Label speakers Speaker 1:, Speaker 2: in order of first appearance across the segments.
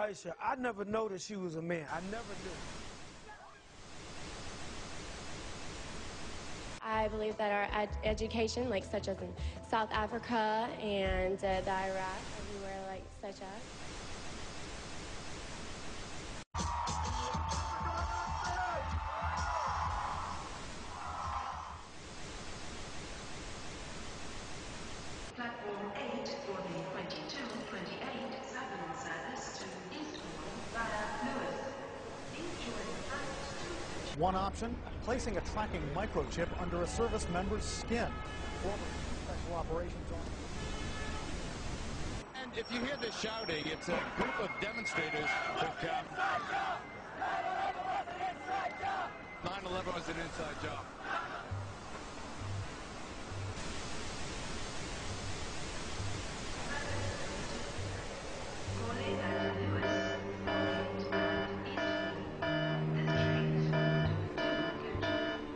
Speaker 1: Aisha, I never noticed she was a man. I never knew.
Speaker 2: I believe that our education, like such as in South Africa and the Iraq, everywhere like such as.
Speaker 3: Platform 8 for the 22-28 Southern service to Eastbourne via Lewis. Enjoy flights to...
Speaker 4: One option, placing a tracking microchip under a service member's skin. Former Special Operations Officer.
Speaker 5: And if you hear this shouting, it's a group of demonstrators that 9/11 was an inside job.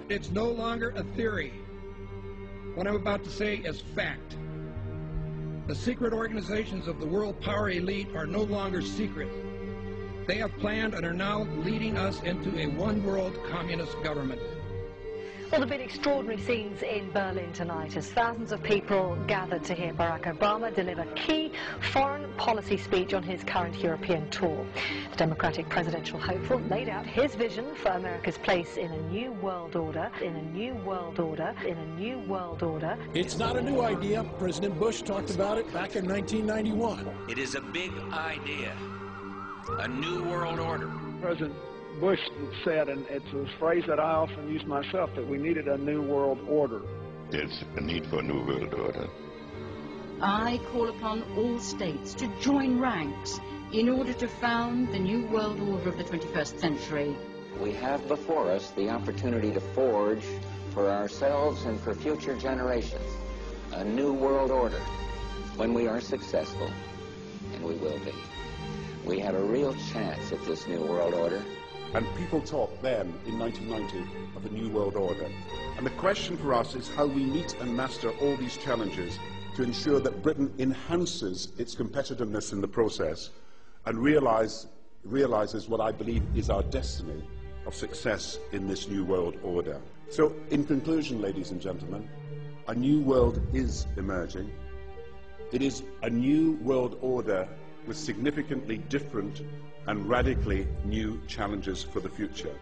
Speaker 6: It's no longer a theory. What I'm about to say is fact. The secret organizations of the world power elite are no longer secret. They have planned and are now leading us into a one-world communist government.
Speaker 7: Well, there have been extraordinary scenes in Berlin tonight as thousands of people gathered to hear Barack Obama deliver key foreign policy speech on his current European tour. The Democratic presidential hopeful laid out his vision for America's place in a new world order, in a new world order, in a new world order.
Speaker 8: It's not a new idea. President Bush talked about it back in 1991.
Speaker 9: It is a big idea, a new world order.
Speaker 10: President Bush said, and it's a phrase that I often use myself, that we needed a new world order.
Speaker 11: There's a need for a new world order.
Speaker 12: I call upon all states to join ranks in order to found the new world order of the 21st century.
Speaker 13: We have before us the opportunity to forge for ourselves and for future generations a new world order. When we are successful, and we will be, we have a real chance at this new world order.
Speaker 14: And people talked then, in 1990, of a new world order. And the question for us is how we meet and master all these challenges to ensure that Britain enhances its competitiveness in the process and realizes what I believe is our destiny of success in this new world order. So, in conclusion, ladies and gentlemen, a new world is emerging. It is a new world order with significantly different and radically new challenges for the future.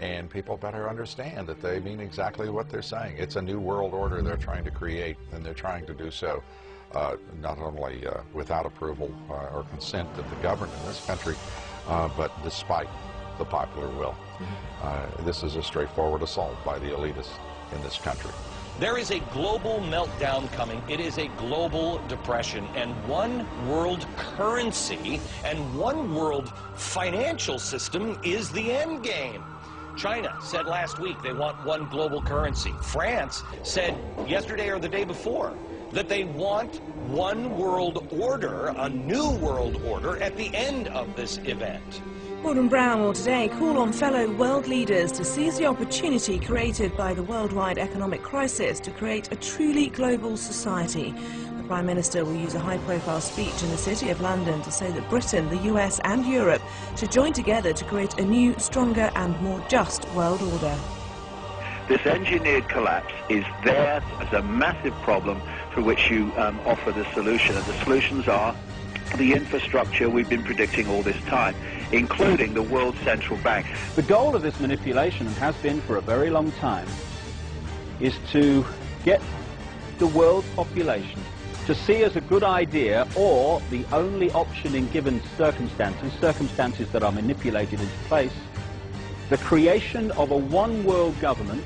Speaker 15: And people better understand that they mean exactly what they're saying. It's a new world order they're trying to create, and they're trying to do so not only without approval or consent of the governed in this country, but despite the popular will. This is a straightforward assault by the elitists in this country.
Speaker 16: There is a global meltdown coming. It is a global depression, and one world currency and one world financial system is the end game. China said last week they want one global currency. France said yesterday or the day before that they want one world order, a new world order, at the end of this event.
Speaker 17: Gordon Brown will today call on fellow world leaders to seize the opportunity created by the worldwide economic crisis to create a truly global society. The Prime Minister will use a high-profile speech in the City of London to say that Britain, the US and Europe should join together to create a new, stronger and more just world order.
Speaker 18: This engineered collapse is there as a massive problem for which you offer the solution, and the solutions are the infrastructure we've been predicting all this time, including the World Central Bank.
Speaker 19: The goal of this manipulation, and has been for a very long time, is to get the world population to see as a good idea, or the only option in given circumstances that are manipulated into place, the creation of a one-world government,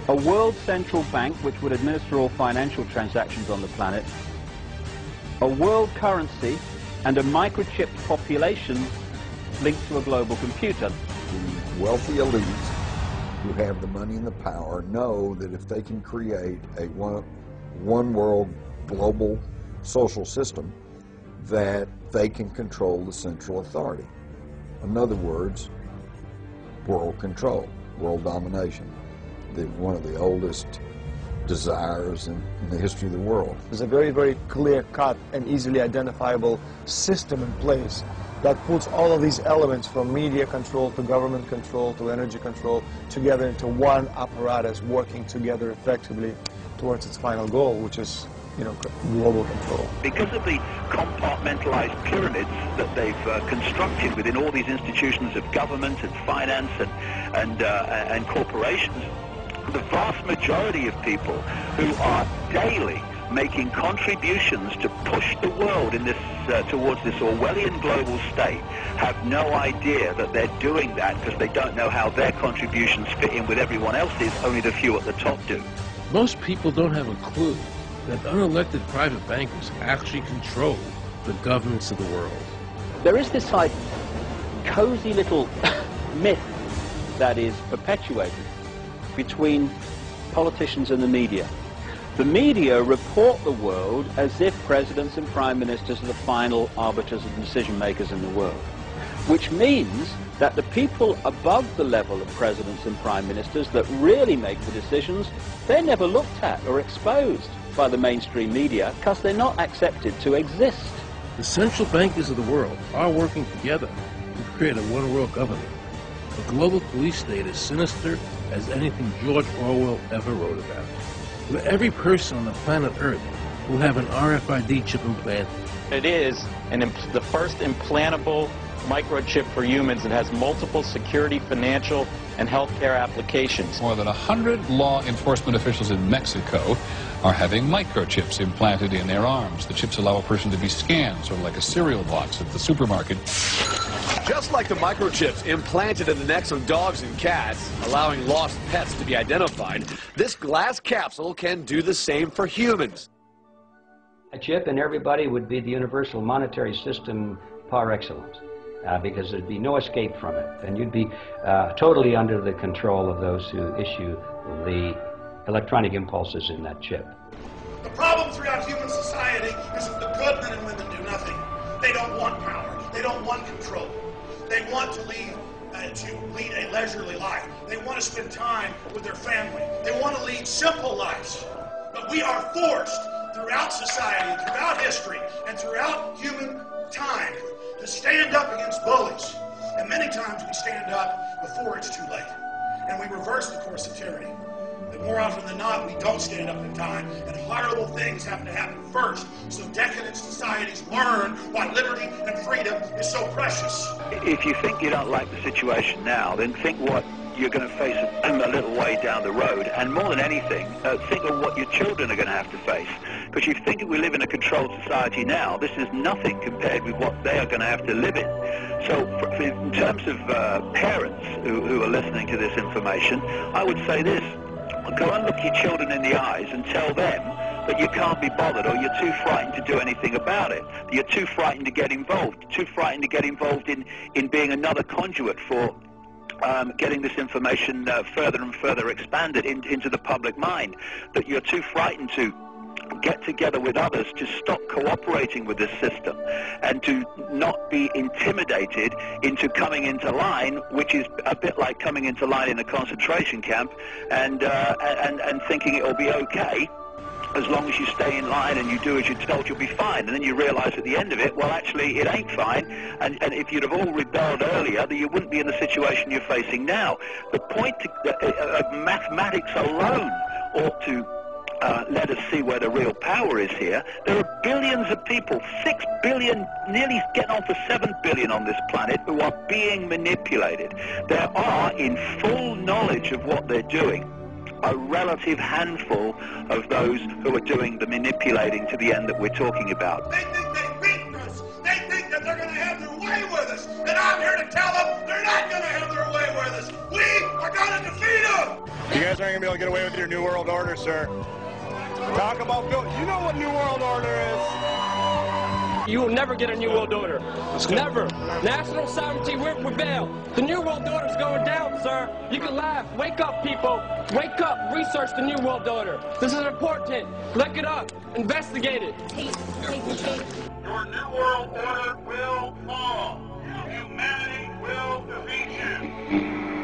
Speaker 19: a world central bank which would administer all financial transactions on the planet, a world currency, and a microchipped population linked to a global computer.
Speaker 20: The wealthy elite who have the money and the power know that if they can create a one world global social system, that they can control the central authority. In other words, world control, world domination, one of the oldest desires in the history of the world.
Speaker 7: There's a very, very clear-cut and easily identifiable system in place
Speaker 1: that puts all of these elements from media control to government control to energy control together into one apparatus working together effectively towards its final goal, which is, you know, global control.
Speaker 18: Because of the compartmentalized pyramids that they've constructed within all these institutions of government and finance and corporations, the vast majority of people who are daily making contributions to push the world in this towards this Orwellian global state have no idea that they're doing that, because they don't know how their contributions fit in with everyone else's. Only the few at the top do.
Speaker 21: Most people don't have a clue that unelected private bankers actually control the governments of the world.
Speaker 19: There is this like cozy little myth that is perpetuated between politicians and the media. The media report the world as if presidents and prime ministers are the final arbiters and decision makers in the world, which means that the people above the level of presidents and prime ministers that really make the decisions, they're never looked at or exposed by the mainstream media because they're not accepted to exist.
Speaker 21: The central bankers of the world are working together to create a one-world government. A global police state as sinister as anything George Orwell ever wrote about, where every person on the planet Earth will have an RFID chip implanted.
Speaker 22: It is the first implantable microchip for humans that has multiple security, financial, and healthcare applications.
Speaker 5: More than 100 law enforcement officials in Mexico are having microchips implanted in their arms. The chips allow a person to be scanned, sort of like a cereal box at the supermarket.
Speaker 23: Just like the microchips implanted in the necks of dogs and cats, allowing lost pets to be identified, this glass capsule can do the same for humans.
Speaker 24: A chip in everybody would be the universal monetary system par excellence, because there'd be no escape from it, and you'd be totally under the control of those who issue the electronic impulses in that chip.
Speaker 25: The problem throughout human society is that the good men and women do nothing. They don't want power. They don't want control. They want to lead a leisurely life. They want to spend time with their family. They want to lead simple lives. But we are forced throughout society, throughout history, and throughout human time to stand up against bullies. And many times we stand up before it's too late. And we reverse the course of tyranny. And more often than not, we don't stand up in time, and horrible things have to happen first, so decadent societies learn why liberty and freedom is so precious.
Speaker 18: If you think you don't like the situation now, then think what you're going to face a little way down the road, and more than anything, think of what your children are going to have to face. Because you think we live in a controlled society now, this is nothing compared with what they are going to have to live in. So in terms of parents who are listening to this information, I would say this: go and look your children in the eyes and tell them that you can't be bothered, or you're too frightened to do anything about it. You're too frightened to get involved, too frightened to get involved in being another conduit for getting this information further and further expanded into the public mind, that you're too frightened to get together with others to stop cooperating with this system and to not be intimidated into coming into line, which is a bit like coming into line in a concentration camp and thinking it'll be okay. As long as you stay in line and you do as you're told, you'll be fine. And then you realize at the end of it, well, actually, it ain't fine. And if you'd have all rebelled earlier, then you wouldn't be in the situation you're facing now. The point of mathematics alone ought to let us see where the real power is here. There are billions of people, 6 billion, nearly getting on for 7 billion on this planet, who are being manipulated. There are, in full knowledge of what they're doing, a relative handful of those who are doing the manipulating to the end that we're talking about.
Speaker 25: They think they've beaten us. They think that they're going to have their way with us. And I'm here to tell them they're not going to have their way with us. We are going to defeat them.
Speaker 26: You guys aren't going to be able to get away with your New World Order, sir. Talk about Bill. You know what New World Order is.
Speaker 27: You will never get a New World Order. Never. National sovereignty will prevail. The New World Order is going down, sir. You can laugh. Wake up, people. Wake up. Research the New World Order. This is important. Look it up. Investigate it.
Speaker 25: Your New World Order will fall. Humanity will defeat you.